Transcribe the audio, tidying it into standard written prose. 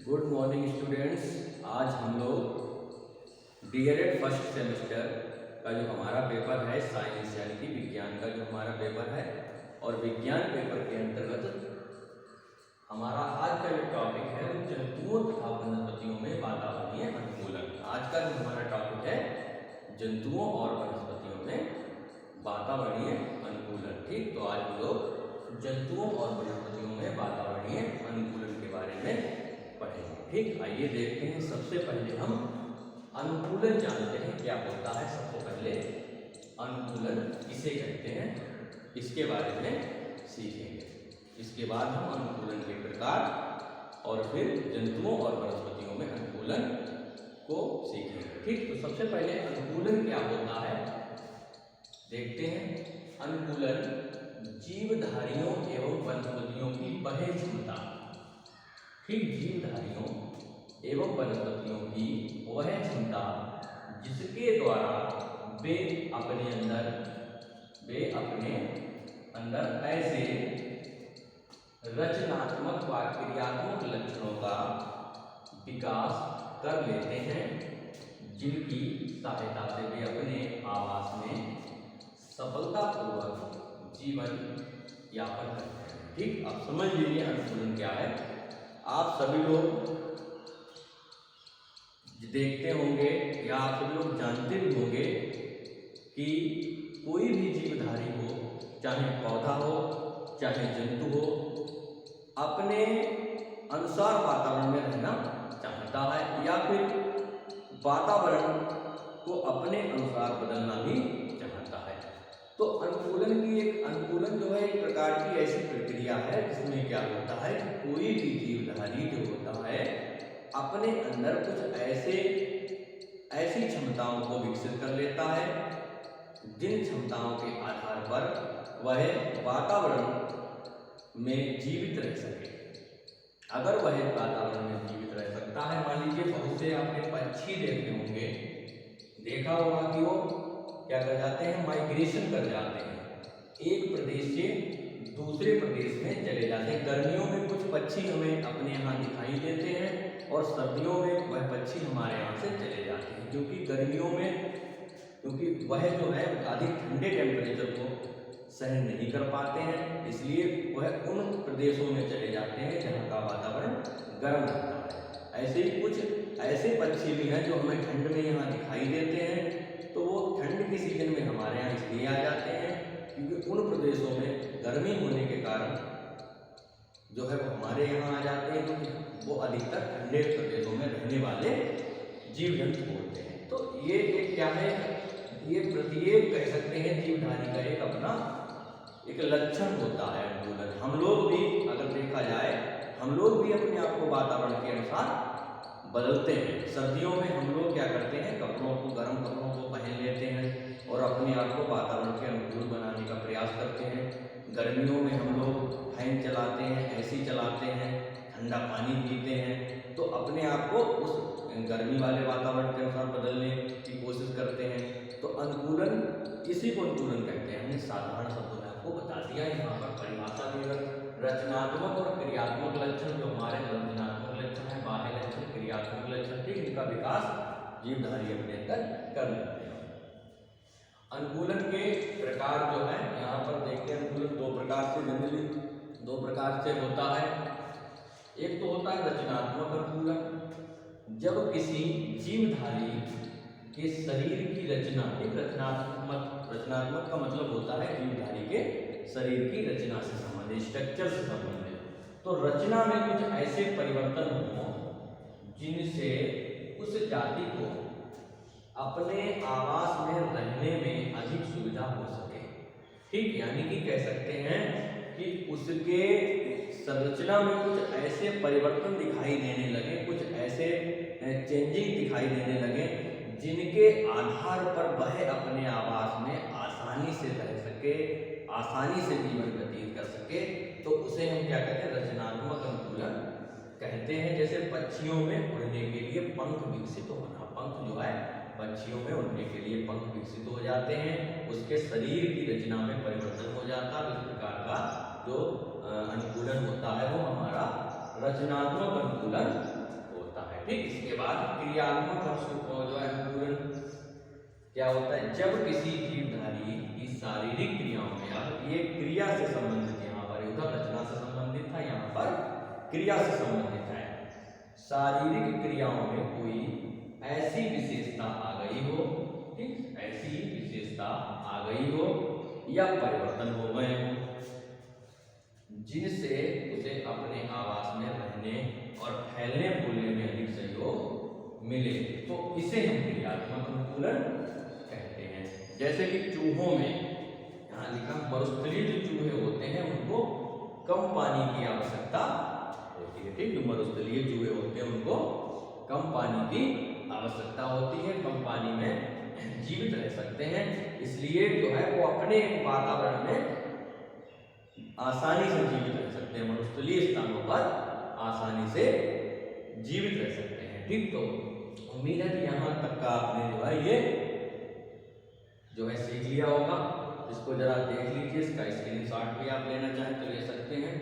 Good morning students. आज हम लोग डीएलएड फर्स्ट सेमेस्टर का जो हमारा पेपर है साइंस यानी कि विज्ञान का जो हमारा पेपर है और विज्ञान पेपर के अंतर्गत हमारा आज का जो टॉपिक है वो जंतुओं तथा वनस्पतियों में वातावरणीय अनुकूलन। आज का जो हमारा टॉपिक है जंतुओं और वनस्पतियों में वातावरणीय अनुकूलन। ठीक, तो आज हम लोग जंतुओं और वनस्पतियों में वातावरणीय अनुकूलन के बारे में पढ़ेंगे। ठीक, आइए देखते हैं। सबसे पहले हम अनुकूलन जानते हैं क्या होता है। सबसे पहले अनुकूलन किसे कहते हैं इसके बारे में सीखेंगे। इसके बाद हम अनुकूलन के प्रकार और फिर जंतुओं और वनस्पतियों में अनुकूलन को सीखेंगे। ठीक, तो सबसे पहले अनुकूलन क्या होता है देखते हैं। अनुकूलन जीवधारियों एवं वनस्पतियों की वह क्षमता, ठीक, जीवधारियों एवं वनस्पतियों की वह क्षमता जिसके द्वारा वे अपने अंदर ऐसे रचनात्मक व क्रियात्मक लक्षणों का विकास कर लेते हैं जिनकी सहायता से वे अपने आवास में सफलतापूर्वक जीवन यापन करते हैं। ठीक, अब समझ लीजिए अनुकूलन क्या है। आप सभी लोग देखते होंगे या आप सभी लोग जानते भी होंगे कि कोई भी जीवधारी हो, चाहे पौधा हो चाहे जंतु हो, अपने अनुसार वातावरण में रहना चाहता है या फिर वातावरण को अपने अनुसार बदलना भी चाहता है। तो अनुकूलन जो है एक प्रकार की ऐसी प्रक्रिया है जिसमें क्या होता है कि कोई भी जीवधारी जो होता है अपने अंदर कुछ ऐसी क्षमताओं को विकसित कर लेता है जिन क्षमताओं के आधार पर वह वातावरण में जीवित रह सके। अगर वह वातावरण में जीवित रह सकता है, मान लीजिए बहुत से आपने पक्षी देखे होंगे, देखा होगा कि वो क्या कर जाते हैं, माइग्रेशन कर जाते हैं, एक प्रदेश से दूसरे प्रदेश में चले जाते हैं। गर्मियों में कुछ पक्षी हमें अपने यहाँ दिखाई देते हैं और सर्दियों में वह पक्षी हमारे यहाँ से चले जाते हैं, क्योंकि गर्मियों में वह जो है अधिक ठंडे टेम्परेचर को सहन नहीं कर पाते हैं, इसलिए वह उन प्रदेशों में चले जाते हैं जहाँ का वातावरण गर्म रहता है। ऐसे ही कुछ ऐसे पक्षी भी हैं जो हमें ठंड में यहाँ दिखाई देते हैं, तो वो ठंड के सीजन में हमारे यहाँ इसलिए आ जाते हैं क्योंकि उन प्रदेशों में गर्मी होने के कारण जो है वो हमारे यहाँ आ जाते हैं, क्योंकि वो अधिकतर ठंडे प्रदेशों में रहने वाले जीव जंतु होते हैं। तो ये एक क्या है, ये प्रत्येक कह सकते हैं जीवधारी का एक अपना एक लक्षण होता है अनुकूलन। हम लोग भी अगर देखा जाए, हम लोग भी अपने आप को वातावरण के अनुसार बदलते हैं। सर्दियों में हम लोग क्या करते हैं, गर्म कपड़ों को पहन लेते हैं और अपने आप को वातावरण के अनुकूल बनाने का प्रयास करते हैं। गर्मियों में हम लोग फैन चलाते हैं, एसी चलाते हैं, ठंडा पानी पीते हैं, तो अपने आप को उस गर्मी वाले वातावरण के अनुसार बदलने की कोशिश करते हैं। तो अनुकूलन, इसी को अनुकूलन कहते हैं। हमने साधारण शब्दों में आपको बता दिया। यहाँ पर परिभाषा भी रचनात्मक और क्रियात्मक लक्षण, जो हमारे रचनात्मक लक्षण है, बाह्य लक्षण, क्रियात्मक लक्षण, ठीक, इनका विकास जीवधारी अपने अंदर कर लेते हैं। अनुकूलन के प्रकार जो है यहाँ पर देखते हैं। अनुकूलन दो प्रकार से होता है। एक तो होता है रचनात्मक अनुकूलन, जब किसी जीवधारी के शरीर की रचना, एक रचनात्मक का मतलब होता है जीवधारी के शरीर की रचना से संबंधित, स्ट्रक्चर से संबंधित। तो रचना में कुछ ऐसे परिवर्तन हो जिनसे उस जाति को अपने आवास में रहने में अधिक सुविधा हो सके। ठीक, यानी कि कह सकते हैं कि उसके संरचना में कुछ ऐसे परिवर्तन दिखाई देने लगे, कुछ ऐसे चेंजिंग दिखाई देने लगे जिनके आधार पर वह अपने आवास में आसानी से रह सके, आसानी से जीवन व्यतीत कर सके। तो उसे हम क्या कहते हैं, रचनात्मक अनुकूलन कहते हैं। जैसे पक्षियों में उड़ने के लिए पंख विकसित होना, पंख जो है पक्षियों में उड़ने के लिए पंख विकसित हो जाते हैं, उसके शरीर की रचना में परिवर्तन हो जाता है। इस प्रकार का जो अनुकूलन होता है वो हमारा रचनात्मक अनुकूलन ठीक, इसके बाद क्रियात्मक जो है अनुकूलन क्या होता है, जब किसी जीवधारी की शारीरिक क्रियाओं में, अब ये क्रिया से संबंधित, यहाँ पर उधर रचना से संबंधित था, यहाँ पर क्रिया से संबंधित है, शारीरिक क्रियाओं में कोई ऐसी विशेषता आ गई हो, ठीक, ऐसी विशेषता आ गई हो या परिवर्तन हो गए हो जिनसे उसे अपने आवास में रहने और फैलने फूलने में अधिक सहयोग मिले, तो इसे हम क्रियात्मक अनुकूलन कहते हैं। जैसे कि चूहों में यहाँ लिखा, मरुस्थलीय जो चूहे होते हैं उनको कम पानी की आवश्यकता होती है, ठीक, जो मरुस्थलीय चूहे होते हैं उनको कम पानी की आवश्यकता होती है, कम पानी में जीवित रह सकते हैं, इसलिए जो है वो अपने वातावरण में आसानी से जीवित रह सकते हैं, मरुस्थलीय स्थानों पर आसानी से जीवित रह सकते हैं, ठीक। तो उम्मीद है कि यहाँ तक का आपने जो है ये जो है सीख लिया होगा, इसको जरा देख लीजिए, इसका स्क्रीनशॉट भी आप लेना चाहें तो ले सकते हैं।